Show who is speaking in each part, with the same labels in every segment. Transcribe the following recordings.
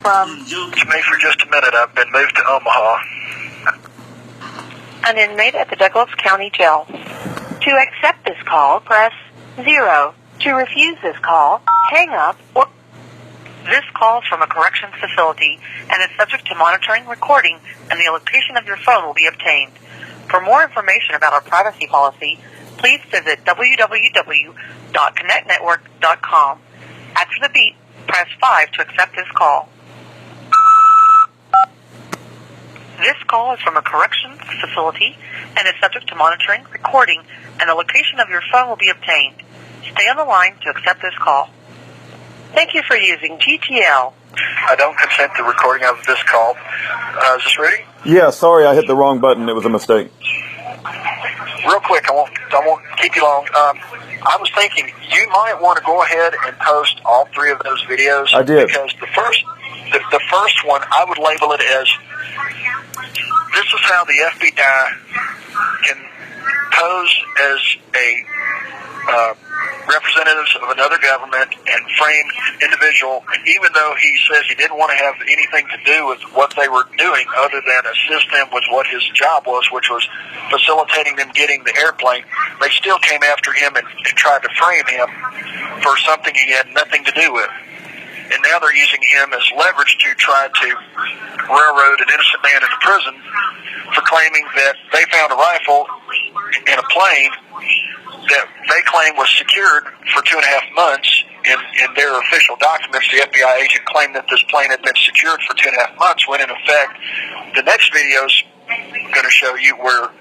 Speaker 1: To me for just a minute. I've been moved to Omaha.
Speaker 2: An inmate at the Douglas County Jail. To accept this call, press 0. To refuse this call, hang up or... This call is from a corrections facility and is subject to monitoring, recording, and the location of your phone will be obtained. For more information about our privacy policy, please visit www.connectnetwork.com. After the beep, press 5 to accept this call. This call is from a corrections facility and is subject to monitoring, recording, and the location of your phone will be obtained. Stay on the line to accept this call. Thank you for using GTL.
Speaker 1: I don't consent to recording of this call. Is this ready?
Speaker 3: Yeah, sorry, I hit the wrong button. It was a mistake.
Speaker 1: Real quick, I won't keep you long. I was thinking you might want to go ahead and post all 3 of those videos.
Speaker 3: I did.
Speaker 1: Because the first one, I would label it as, this is how the FBI can pose as a representatives of another government and frame individual, and even though he says he didn't want to have anything to do with what they were doing other than assist them with what his job was, which was facilitating them getting the airplane, they still came after him and tried to frame him for something he had nothing to do with. And now they're using him as leverage to try to railroad an innocent man into prison for claiming that they found a rifle in a plane that they claim was secured for 2.5 months. In their official documents, the FBI agent claimed that this plane had been secured for 2.5 months, when in effect, the next video's going to show you where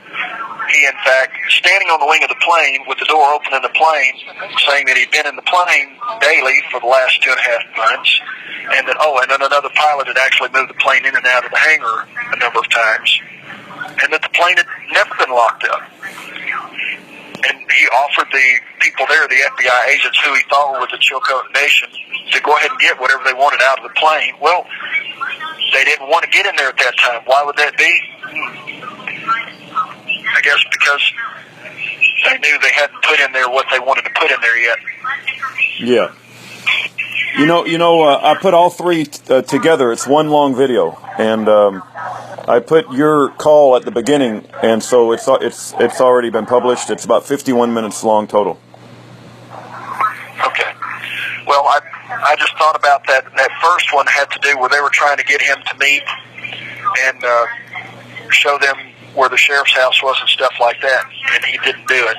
Speaker 1: he, in fact, standing on the wing of the plane with the door open in the plane, saying that he'd been in the plane daily for the last 2.5 months, and that, and then another pilot had actually moved the plane in and out of the hangar a number of times, and that the plane had never been locked up. And he offered the people there, the FBI agents who he thought were with the Chilcote Nation, to go ahead and get whatever they wanted out of the plane. Well, they didn't want to get in there at that time. Why would that be? I guess because they knew they hadn't put in there what they wanted to put in there yet.
Speaker 3: Yeah. You know, I put all 3 together. It's one long video, and I put your call at the beginning, and so it's already been published. It's about 51 minutes long total.
Speaker 1: Okay. Well, I just thought about that. That first one had to do where they were trying to get him to meet and show them where the sheriff's house was and stuff like that, and he didn't do it.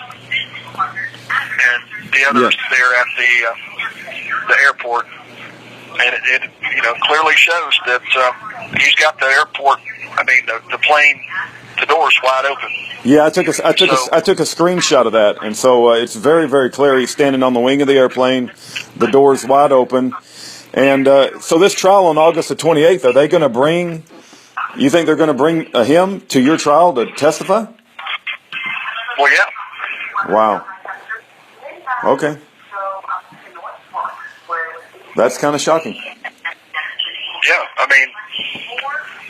Speaker 1: And the others there at the airport, and it clearly shows that he's got the airport. I mean, the plane, the door's wide open.
Speaker 3: Yeah, I took a screenshot of that, and so it's very, very clear. He's standing on the wing of the airplane, the door's wide open, and so this trial on August the 28th, are they going to bring? You think they're going to bring him to your trial to testify?
Speaker 1: Well, yeah.
Speaker 3: Wow. Okay. That's kind of shocking.
Speaker 1: Yeah, I mean,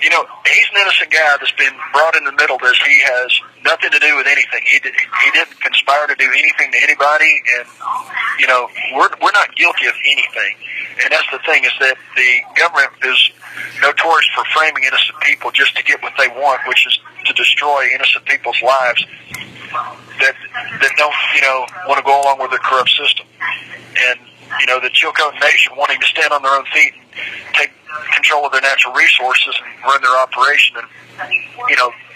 Speaker 1: he's an innocent guy that's been brought in the middle of this. He has nothing to do with anything. He didn't conspire to do anything to anybody, and we're not guilty of anything. And that's the thing, is that the government is notorious for framing innocent people just to get what they want, which is to destroy innocent people's lives that don't want to go along with the corrupt system. And the Chilcote Nation wanting to stand on their own feet and take control of their natural resources and run their operation and,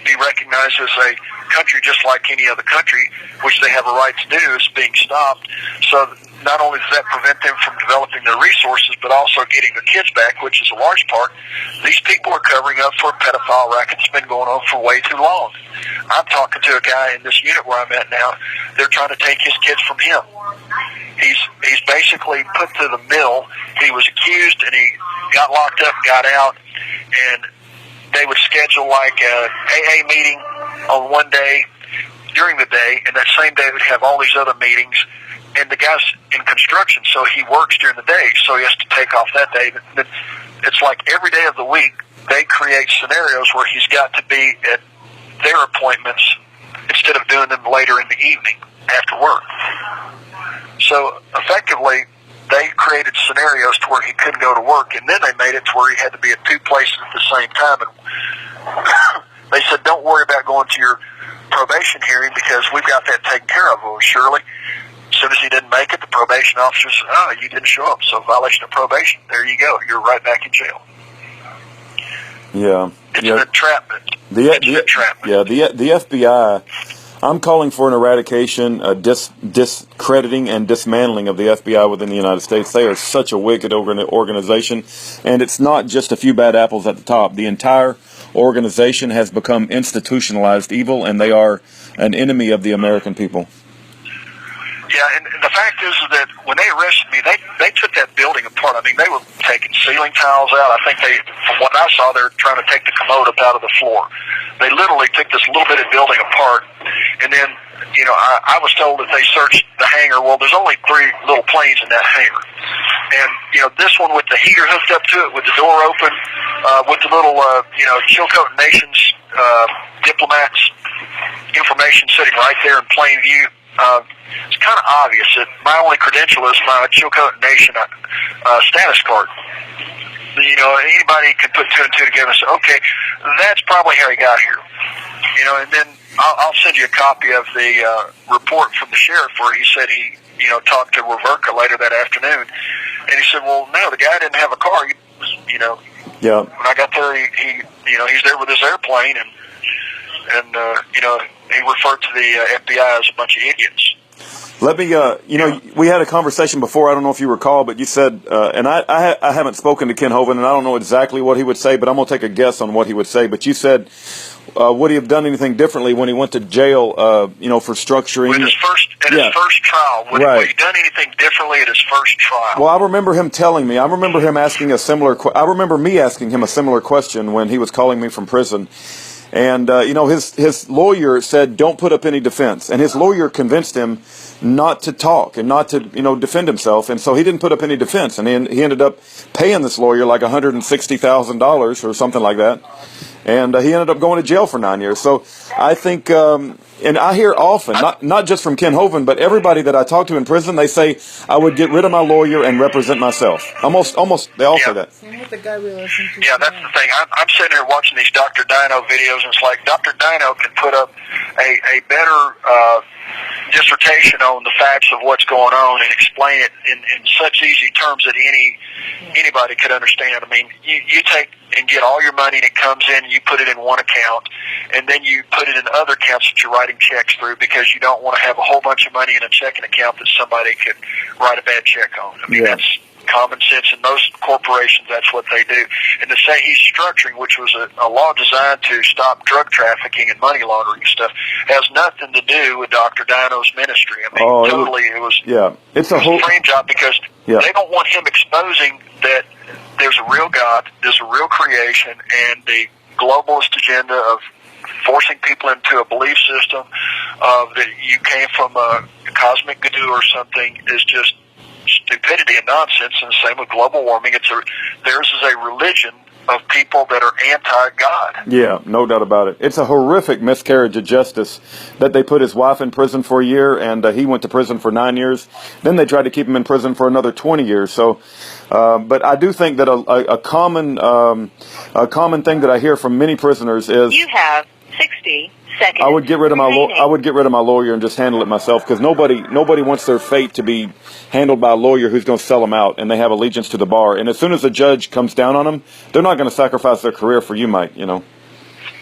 Speaker 1: be recognized as a country just like any other country, which they have a right to do, is being stopped. So not only does that prevent them from developing their resources, but also getting their kids back, which is a large part. These people are covering up for a pedophile racket that's been going on for way too long. I'm talking to a guy in this unit where I'm at now. They're trying to take his kids from him. He's basically put to the mill. He was accused, and he got locked up, got out, and they would schedule like a AA meeting on one day during the day, and that same day would have all these other meetings. And the guy's in construction, so he works during the day, so he has to take off that day. But it's like every day of the week, they create scenarios where he's got to be at their appointments instead of doing them later in the evening after work. So effectively, they created scenarios to where he couldn't go to work, and then they made it to where he had to be at two places at the same time. And they said, don't worry about going to your probation hearing because we've got that taken care of. Well, surely, as soon as he didn't make it, the probation officer said, oh, you didn't show up, so violation of probation. There you go. You're right back in jail.
Speaker 3: Yeah.
Speaker 1: It's an entrapment.
Speaker 3: The FBI, I'm calling for an eradication, discrediting, and dismantling of the FBI within the United States. They are such a wicked organization, and it's not just a few bad apples at the top. The entire organization has become institutionalized evil, and they are an enemy of the American people.
Speaker 1: Yeah, and the fact is that when they arrested me, they took that building apart. I mean, they were taking ceiling tiles out. I think from what I saw, they were trying to take the commode up out of the floor. They literally took this little bit of building apart, and then, you know, I was told that they searched the hangar. Well, there's only 3 little planes in that hangar. And, you know, this one with the heater hooked up to it, with the door open, with the little, you know, Chilcotin Nations diplomats information sitting right there in plain view. It's kind of obvious that my only credential is my Chilcotin Nation status card. You know, anybody could put 2 and 2 together and say, okay, that's probably how he got here. You know, and then I'll send you a copy of the report from the sheriff where he said he, you know, talked to Reverka later that afternoon, and he said, well, no, the guy didn't have a car. He was, you know, when I got there, he you know, he's there with his airplane, and you know, he referred to the FBI as a bunch of idiots.
Speaker 3: Let me, you know, we had a conversation before, I don't know if you recall, but you said, and I haven't spoken to Ken Hovind, and I don't know exactly what he would say, but I'm going to take a guess on what he would say. But you said, would he have done anything differently when he went to jail, you know, for structuring?
Speaker 1: With his first trial. Would he have done anything differently at his first trial?
Speaker 3: Well, I remember him telling me, I remember him asking a similar, I remember me asking him a similar question when he was calling me from prison. And, you know, his lawyer said, don't put up any defense. And his lawyer convinced him not to talk and not to, you know, defend himself. And so he didn't put up any defense. And he ended up paying this lawyer like $160,000 or something like that. And he ended up going to jail for 9 years. So I think, and I hear often, not just from Ken Hovind, but everybody that I talk to in prison, they say, I would get rid of my lawyer and represent myself. Almost, they all say that.
Speaker 4: Same with the guy we listened to.
Speaker 1: Yeah, that's the thing. I'm sitting here watching these Dr. Dino videos, and it's like Dr. Dino can put up a better dissertation on the facts of what's going on and explain it in such easy terms that anybody could understand. I mean, you take and get all your money and it comes in and you put it in one account, and then you put it in other accounts that you're writing checks through because you don't want to have a whole bunch of money in a checking account that somebody could write a bad check on. I mean, that's common sense. In most corporations, that's what they do. And to say he's structuring, which was a law designed to stop drug trafficking and money laundering stuff, has nothing to do with Dr. Dino's ministry. I mean, totally, it was a frame job because they don't want him exposing that there's a real God, there's a real creation, and the globalist agenda of forcing people into a belief system of that you came from a cosmic guru or something is just stupidity and nonsense. And the same with global warming. Theirs is a religion of people that are anti-God.
Speaker 3: Yeah, no doubt about it. It's a horrific miscarriage of justice that they put his wife in prison for a year, and he went to prison for 9 years. Then they tried to keep him in prison for another 20 years. So, but I do think that a common thing that I hear from many prisoners is
Speaker 2: you have 60 seconds.
Speaker 3: I would get rid of my lawyer and just handle it myself, because nobody wants their fate to be handled by a lawyer who's going to sell them out, and they have allegiance to the bar. And as soon as a judge comes down on them, they're not going to sacrifice their career for you, Mike. You know.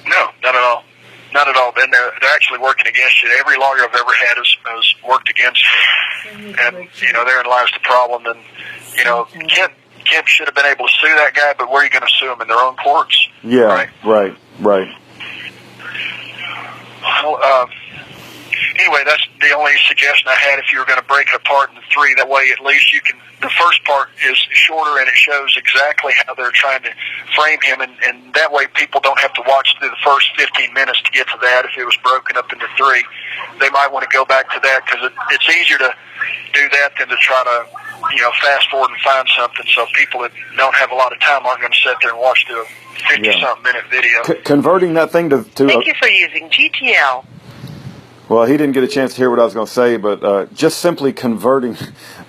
Speaker 1: No, not at all. Not at all. Then they're actually working against you. Every lawyer I've ever had has worked against you, and you know, therein lies the problem. And you know, Kemp should have been able to sue that guy, but where are you going to sue him? In their own courts?
Speaker 3: Yeah. Right.
Speaker 1: Well, anyway, that's the only suggestion I had. If you were going to break it apart into 3, that way at least you can. The first part is shorter and it shows exactly how they're trying to frame him, and that way people don't have to watch through the first 15 minutes to get to that. If it was broken up into 3, they might want to go back to that, because it's easier to do that than to try to, you know, fast forward and find something. So people that don't have a lot of time aren't going to sit there and watch through a 50-something minute video.
Speaker 3: Converting that thing to
Speaker 2: Thank you for using GTL.
Speaker 3: Well, he didn't get a chance to hear what I was going to say, but just simply converting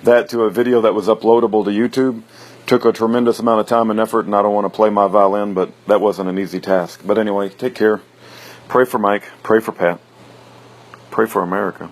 Speaker 3: that to a video that was uploadable to YouTube took a tremendous amount of time and effort, and I don't want to play my violin, but that wasn't an easy task. But anyway, take care. Pray for Mike. Pray for Pat. Pray for America.